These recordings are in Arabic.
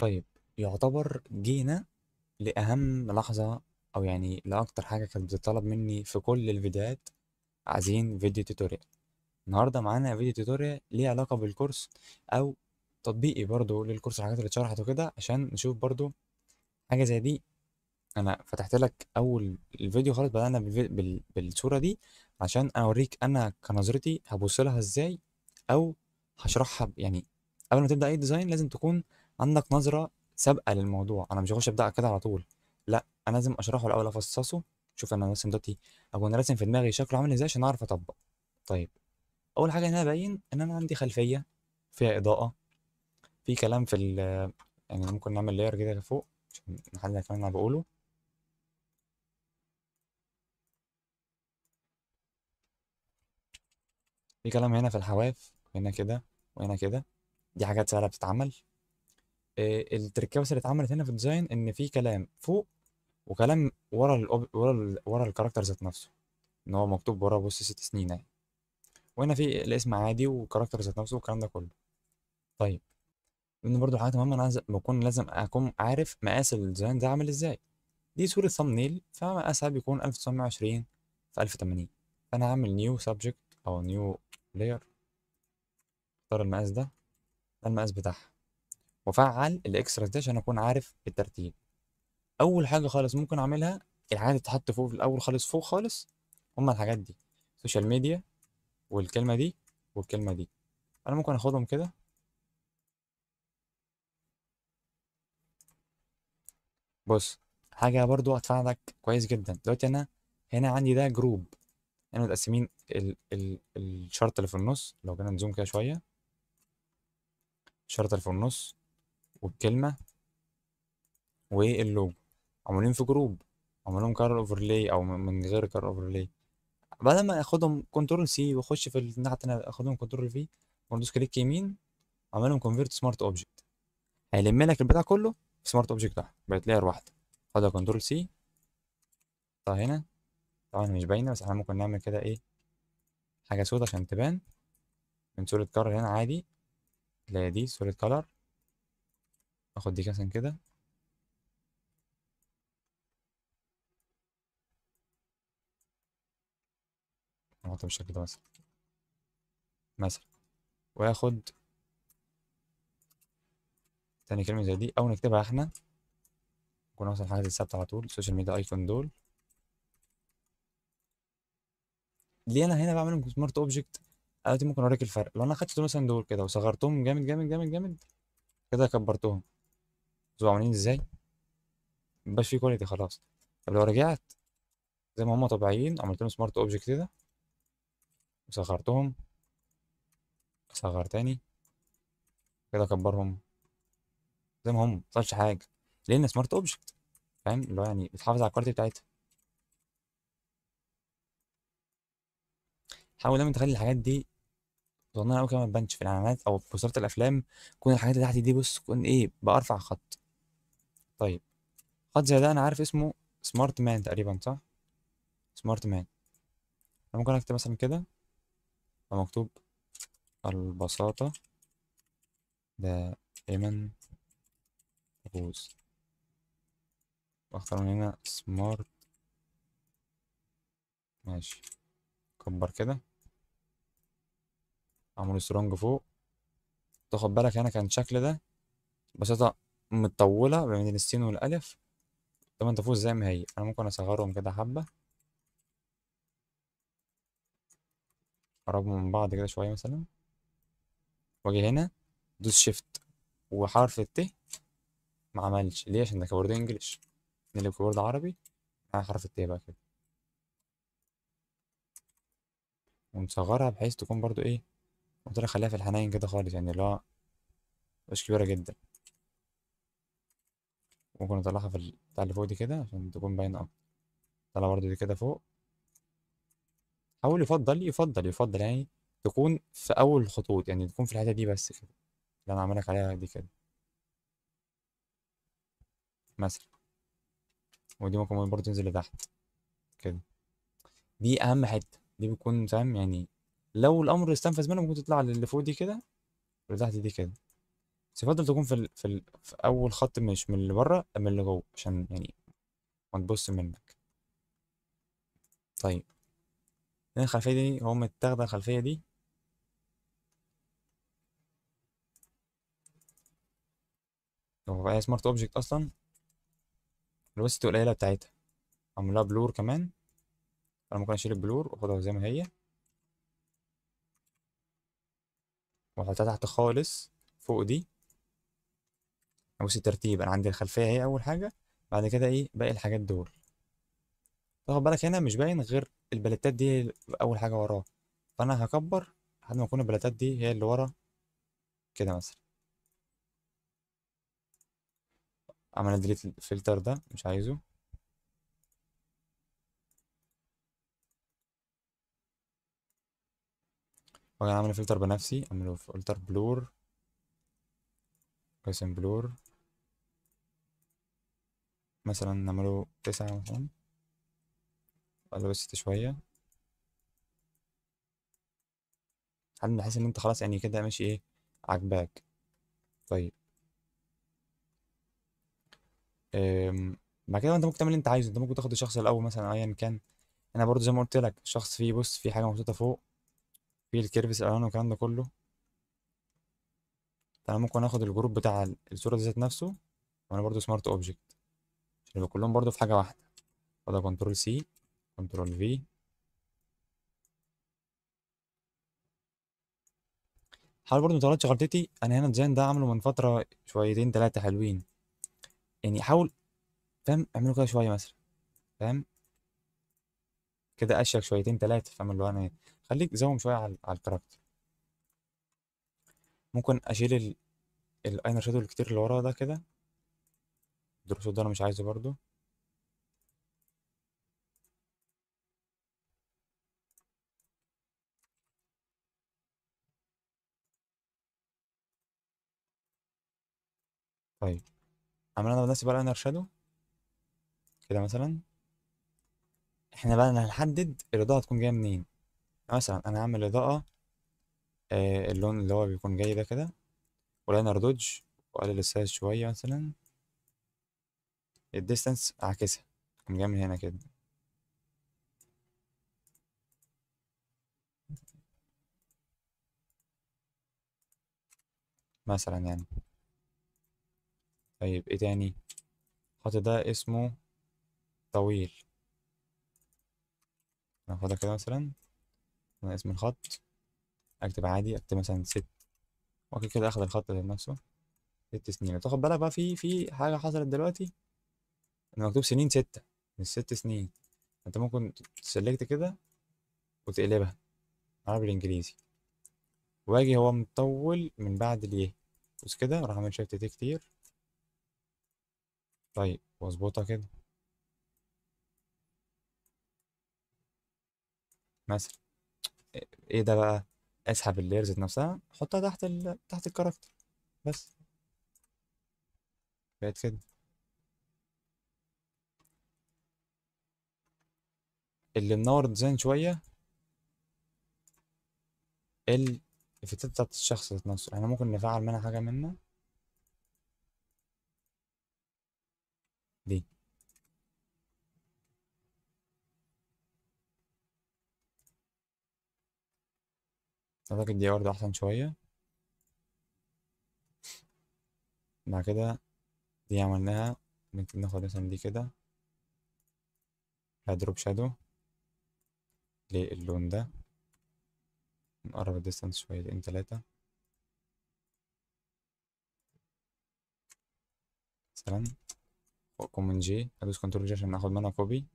طيب، يعتبر جينا لأهم لحظة، أو يعني لأكتر حاجة كانت بتطلب مني في كل الفيديوهات. عايزين فيديو توتوريال. النهاردة معانا فيديو توتوريال ليه علاقة بالكورس، أو تطبيقي برضو للكورس، الحاجات اللي اتشرحت وكده، عشان نشوف برضو حاجة زي دي. أنا فتحت لك أول الفيديو خالص، بدأنا بالصورة دي عشان أوريك أنا كنظرتي هبص لها إزاي، أو هشرحها يعني قبل ما تبدأ أي ديزاين لازم تكون عندك نظرة سابقة للموضوع. أنا مش هخش أبدأ كده على طول، لا أنا لازم أشرحه الأول، أفصصه. شوف أنا مثلا دلوقتي أكون راسم في دماغي شكله عامل إزاي عشان أعرف أطبق. طيب، أول حاجة هنا أبين إن أنا عندي خلفية فيها إضاءة، في كلام في ال، يعني ممكن نعمل لاير كده فوق عشان نحدد الكلام اللي أنا بقوله. في كلام هنا في الحواف، هنا كده وهنا كده. دي حاجات سهله بتتعمل. التركيبه بس اللي اتعملت هنا في الديزاين ان في كلام فوق وكلام ورا ورا الكاركتر ذات نفسه، ان هو مكتوب ورا بص 6 سنين اهي. وهنا في الاسم عادي والكاركتر ذات نفسه والكلام ده كله. طيب، لان برضو حاجات مهمه، انا بكون لازم اكون عارف مقاس الديزاين ده عامل ازاي. دي صوره ثامبنيل، فمقاسها بيكون 1920 في 1080. فانا هعمل نيو سبجكت او نيو لاير، اختار المقاس ده المقاس بتاعها، وافعل الاكسترا دي عشان اكون عارف الترتيب. اول حاجه خالص ممكن اعملها، الحاجات اللي تتحط فوق في الاول خالص، فوق خالص، هما الحاجات دي: سوشيال ميديا، والكلمه دي، والكلمه دي. انا ممكن اخدهم كده. بص، حاجه برضو هتساعدك كويس جدا دلوقتي. انا هنا عندي ده جروب، هنا متقسمين الشرط اللي في النص، لو جينا نزوم كده شويه، الشرط اللي في النص والكلمه واللوجو معمولين في جروب، معمولين كار اوفرلاي او من غير كار اوفرلاي. بدل ما اخدهم كنترول سي واخش في الناحيه التانيه اخدهم كنترول في، وادوس كليك يمين، اعملهم كونفيرت سمارت اوبجكت، هيلم لك البتاع كله في سمارت اوبجكت واحد، بقت لاير واحده. خدها كنترول سي. طيب هنا طبعا مش باينه، بس احنا ممكن نعمل كده ايه، حاجه سودا عشان تبان. من سوليد كلر هنا عادي، اللي هي دي سوليد كلر. اخد دي مثلا كده، احطها بالشكل ده مثلا. واخد تاني كلمه زي دي، او نكتبها احنا، نكون مثلا الحاجات الثابته على طول: السوشيال ميديا ايكون دول. ليه انا هنا بعملهم سمارت اوبجكت؟ دلوقتي ممكن اوريك الفرق. لو انا خدت مثلا دول كده وصغرتهم جامد جامد جامد جامد، كده كبرتهم، شوفوا عاملين ازاي، مبقاش فيه كواليتي خلاص. طب لو رجعت زي ما هم طبيعيين، عملت لهم سمارت اوبجكت كده وصغرتهم، صغر تاني، كده اكبرهم زي ما هم، محصلش حاجه، لان سمارت اوبجكت، فاهم؟ اللي هو يعني بتحافظ على الكواليتي بتاعتها. حاول دايما تخلي الحاجات دي صغننه قوي كده، ما تبانش في الاعلانات او في بوسترات الافلام. تكون الحاجات اللي تحت دي، بص، تكون ايه، بارفع خط. طيب، خط زي ده انا عارف اسمه سمارت مان تقريبا، صح؟ سمارت مان. انا ممكن اكتب مثلا كده، مكتوب: البساطه دائما تفوز. واختار من هنا سمارت. ماشي، كبر كده، اعمل سترونج فوق. تاخد بالك هنا كان الشكل ده بسيطة متطولة بين السين والألف. طبعا تفوز زي ما هي. أنا ممكن أصغرهم كده حبة، أقربهم من بعض كده شوية مثلا، وأجي هنا دوس شيفت وحرف الت. ما عملش ليه؟ عشان ده كيبورد إنجلش، نقلب كيبورد عربي مع حرف الت بقى كده، ونصغرها بحيث تكون برضو إيه، قلت لك خليها في الحنين كده خالص، يعني اللي هو مش كبيرة جدا. ممكن نطلعها في بتاع اللي فوق دي كده عشان تكون باينة أكتر. طلع برضو دي كده فوق. حاول، يفضل يعني تكون في أول الخطوط، يعني تكون في الحتة دي بس كده، اللي أنا عاملك عليها دي كده مثلا. ودي ممكن برضه تنزل لتحت كده. دي أهم حتة، دي بتكون فاهم يعني، لو الأمر استنفذ منها ممكن تطلع للي فوق دي كده واللي تحت دي كده. بس يفضل تكون في اول خط، مش من اللي بره، من اللي جوه، عشان يعني ما تبص منك. طيب، هنا الخلفيه دي هو متاخده الخلفيه دي. هو هي سمارت اوبجكت اصلا، الوسط قليله بتاعتها، اعمل لها بلور كمان. انا ممكن اشيل البلور واخدها زي ما هي، واحطها تحت خالص فوق دي. بص الترتيب، انا عندي الخلفيه هي اول حاجه، بعد كده ايه باقي الحاجات دول. تاخد بالك هنا مش باين غير البلتات دي اول حاجه وراه، فانا هكبر لحد ما يكون البلتات دي هي اللي ورا كده مثلا. اعمل ديليت الفلتر ده، مش عايزه. واجي اعمل فلتر بنفسي، اعمله فلتر بلور، قسم بلور، مثلا نعمله 9 مثلا، ولا بس شويه، لحد ما احس ان انت خلاص يعني كده ماشي ايه، عجباك. طيب، أم، بعد كده انت ممكن تعمل اللي انت عايزه. انت ممكن تاخد الشخص الاول مثلا ايا كان. انا برضو زي ما قلت لك، الشخص فيه، بص، في حاجه محطوطه فوق، في الكيرفس الالوان والكلام ده كله. فانا ممكن اخد الجروب بتاع الصوره دي ذات نفسه، وانا برضو سمارت اوبجكت، عشان يبقى كلهم برضو في حاجه واحده. وده كنترول سي، كنترول في. حاول برضو ما تغلطش غلطتي، انا هنا الديزاين ده عامله من فتره شويتين ثلاثه حلوين، يعني حاول، فاهم، اعمله كده شويه مثلا، فاهم، كده اشيك شويتين ثلاثه، فاهم اللي هو انا ايه. خليك زوم شويه على الكاركتر. ممكن اشيل الاينر شادو الكتير اللي وراه ده كده. الدروب شادو ده انا مش عايزه برضو. طيب، عملنا انا بنفسي بقى الاينر شادو كده مثلا. احنا بقى هنحدد الاضاءه هتكون جايه منين. مثلا انا هعمل اضاءه، اللون اللي هو بيكون جاي ده كده، ولاينر دوج، واقلل السايز شويه مثلا، الديستانس اعكسها، تكون جايه من هنا كده مثلا يعني. طيب ايه تاني؟ الخط ده اسمه طويل، ناخدها كده مثلا. انا اسم الخط اكتب عادي، اكتب مثلا ست، وكده كده اخد الخط ده نفسه 6 سنين. تاخد بالك بقى في حاجه حصلت دلوقتي، ان مكتوب سنين 6، مش 6 سنين. انت ممكن تسلكت كده وتقلبها عربي الانجليزي، واجي هو مطول من بعد اليه، بص كده راح اعمل شيفت تي كتير. طيب واظبطها كده مثلا. ايه ده بقى؟ اسحب اللايرز نفسها، حطها تحت الكاركتر بس، بقت كده. اللي منور الديزاين شويه، الافكتات بتاعت الشخص ذات نفسه، احنا ممكن نفعل منها حاجه منها دي. اعتقد دي برضه احسن شويه. بعد كده دي عملناها، ممكن ناخد مثلا دي كده، دروب شادو للون ده، نقرب الديستانس شويتين تلاتة مثلا. كومن جي، ادوس كنترول جي عشان اخد منها كوبي،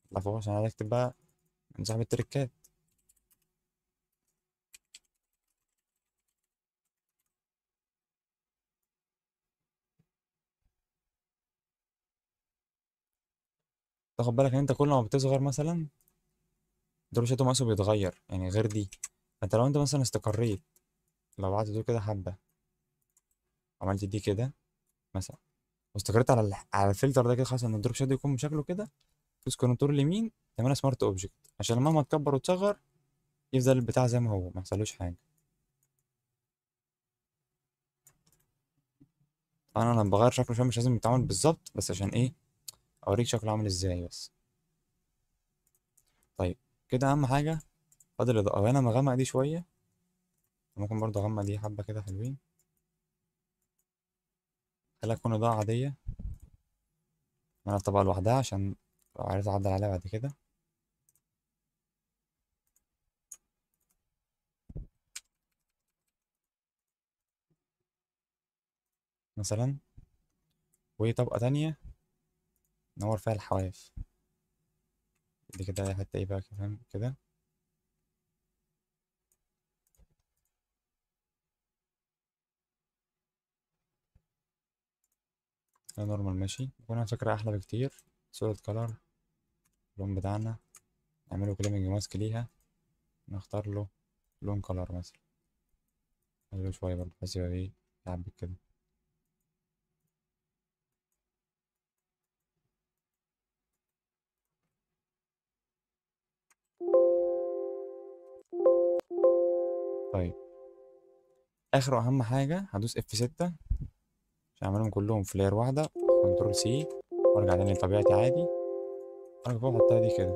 اطلع فوق عشان عايز اكتب بقى من صاحب التريكات. تاخد بالك ان انت كل ما بتصغر مثلا دروب شادو مقاسه بيتغير، يعني غير دي. فانت لو انت مثلا استقريت، لو بعت دول كده حبة، عملت دي كده مثلا، واستقريت على الفلتر ده كده، خلاص ان الدروب شادو يكون بشكله كده، دوس كنترول يمين، تعملها سمارت اوبجكت، عشان لما تكبر وتصغر يفضل البتاع زي ما هو، ما يحصلوش حاجة. انا بغير شكله شويه، مش لازم يتعمل بالظبط، بس عشان ايه؟ اوريك شكله عامل ازاي بس. طيب كده اهم حاجه فاضل الاضاءه، وانا مغمق دي شويه، ممكن برضه اغمق دي حبه كده حلوين، خليها تكون اضاءه عاديه، انا الطبقه لوحدها عشان لو عرفت اعدل عليها بعد كده. مثلا، وطبقه تانية نور فيها الحواف دي كده، حتى ايه بقى كده، فاهم كده. ده نورمال ماشي، يكون على فكره احلى بكتير. صورة كلر، اللون بتاعنا نعمله كليمنج ماسك ليها، نختار له لون كلر مثلا، نعمله شويه برضه بحيث يبقى ايه، يعبي كده. طيب اخر واهم حاجه هدوس F6 عشان اعملهم كلهم في لاير واحده، كنترول سي، وارجع تاني لطبيعتي عادي، ارجع فوق احطها دي كده،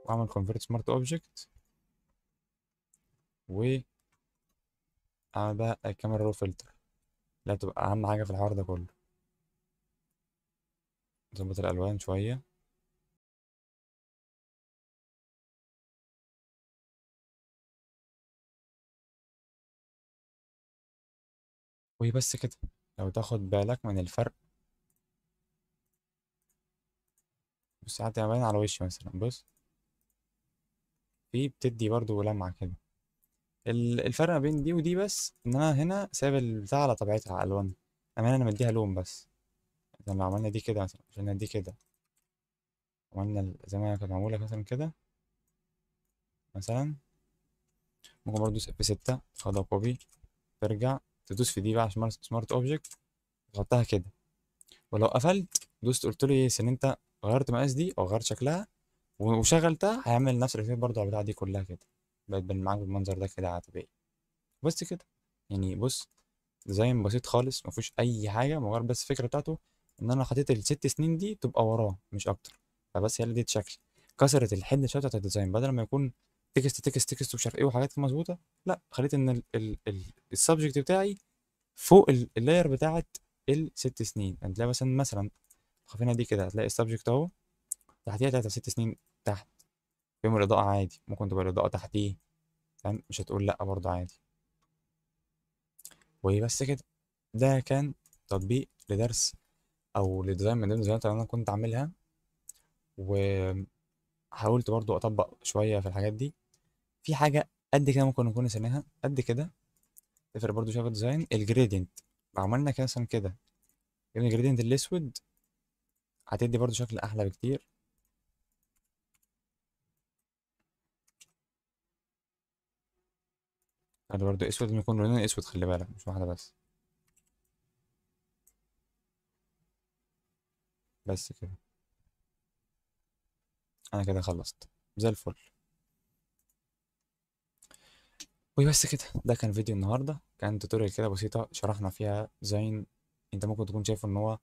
واعمل كونفرت سمارت اوبجكت، واعمل بقى الكاميرا رو فلتر اللي هتبقى اهم حاجه في الحوار ده كله. نظبط الالوان شويه، وبس كده. لو تاخد بالك من الفرق، بص ساعات باين على وشي مثلا، بص في بتدي برضو لمعه كده. الفرق ما بين دي ودي بس ان انا هنا سايب البتاع على طبيعتها على الوان، اما انا مديها لون بس. مثلا لو عملنا دي كده مثلا، عشان دي كده، عملنا زي ما كانت معموله مثلا كده مثلا، ممكن برضه تدوس F6 تاخدها كوبي، ترجع تدوس في دي بقى عشان سمارت اوبجكت، تحطها كده. ولو قفلت دوست قلت له يس ان انت غيرت مقاس دي او غيرت شكلها وشغلتها، هيعمل نفس الإفكت برضه على البتاعة دي كلها كده، بقت معاك بالمنظر ده كده على طبيعي. بس كده. يعني بص، ديزاين بسيط خالص مفيهوش اي حاجه، مجرد بس الفكره بتاعته ان انا حطيت ال6 سنين دي تبقى وراه مش اكتر، فبس هي اللي دي شكل كسرت الحده شويه بتاعت الديزاين، بدل ما يكون تكست تكست تكست ومش عارف ايه وحاجات كده مظبوطه، لا خليت ان السبجكت بتاعي فوق اللاير بتاعت ال6 سنين. هتلاقي مثلا خفينا دي كده، هتلاقي السبجكت اهو، تحتيها تلاتة 6 سنين تحت، فيهم الاضاءه عادي، ممكن تبقى الاضاءه تحتيه، فاهم، مش هتقول لا برضه عادي. وبس كده. ده كان تطبيق لدرس او لديزاين من ضمن الديزاينات اللي انا كنت عاملها، وحاولت برضو اطبق شويه في الحاجات دي. في حاجه قد كده ممكن نكون نسيناها قد كده، تفرق برضو شويه في الديزاين، الجريدينت. لو عملنا كده مثلا كده، جبنا الجريدينت الاسود، هتدي برضو شكل احلى بكتير. هذا برضو اسود، لازم يكون لونين اسود، خلي بالك مش واحده بس. بس كده، انا كده خلصت زي الفل. وبس كده، ده كان فيديو النهارده، كان توتوريال كده بسيطه شرحنا فيها ديزاين انت ممكن تكون شايفه ان هو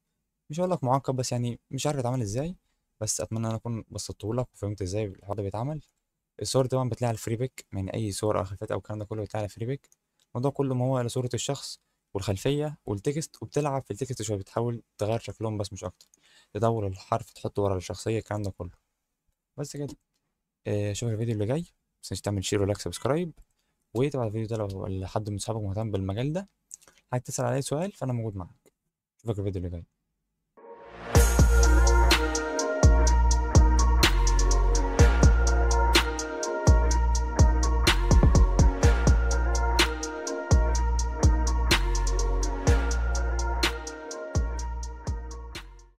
مش هقول لك معقد، بس يعني مش عارف يتعمل ازاي، بس اتمنى ان انا اكون بسطته لك وفهمت ازاي الحوار ده بيتعمل. الصور طبعا بتلاقي على الفري بيك، من اي صور او خلفيات او الكلام ده كله بتلاقي على الفري بيك. الموضوع كله ما هو الا صورة الشخص والخلفية والتكست، وبتلعب في التكست شوية، بتحاول تغير شكلهم بس مش اكتر، تدور الحرف تحطه ورا الشخصية، الكلام ده كله. بس كده. شوف الفيديو اللي جاي، بس مش تعمل شير ولا سبسكرايب، وتبع الفيديو ده لو حد من صحابك مهتم بالمجال ده، عايز تسأل عليه سؤال فانا موجود معاك. اشوفك الفيديو اللي جاي.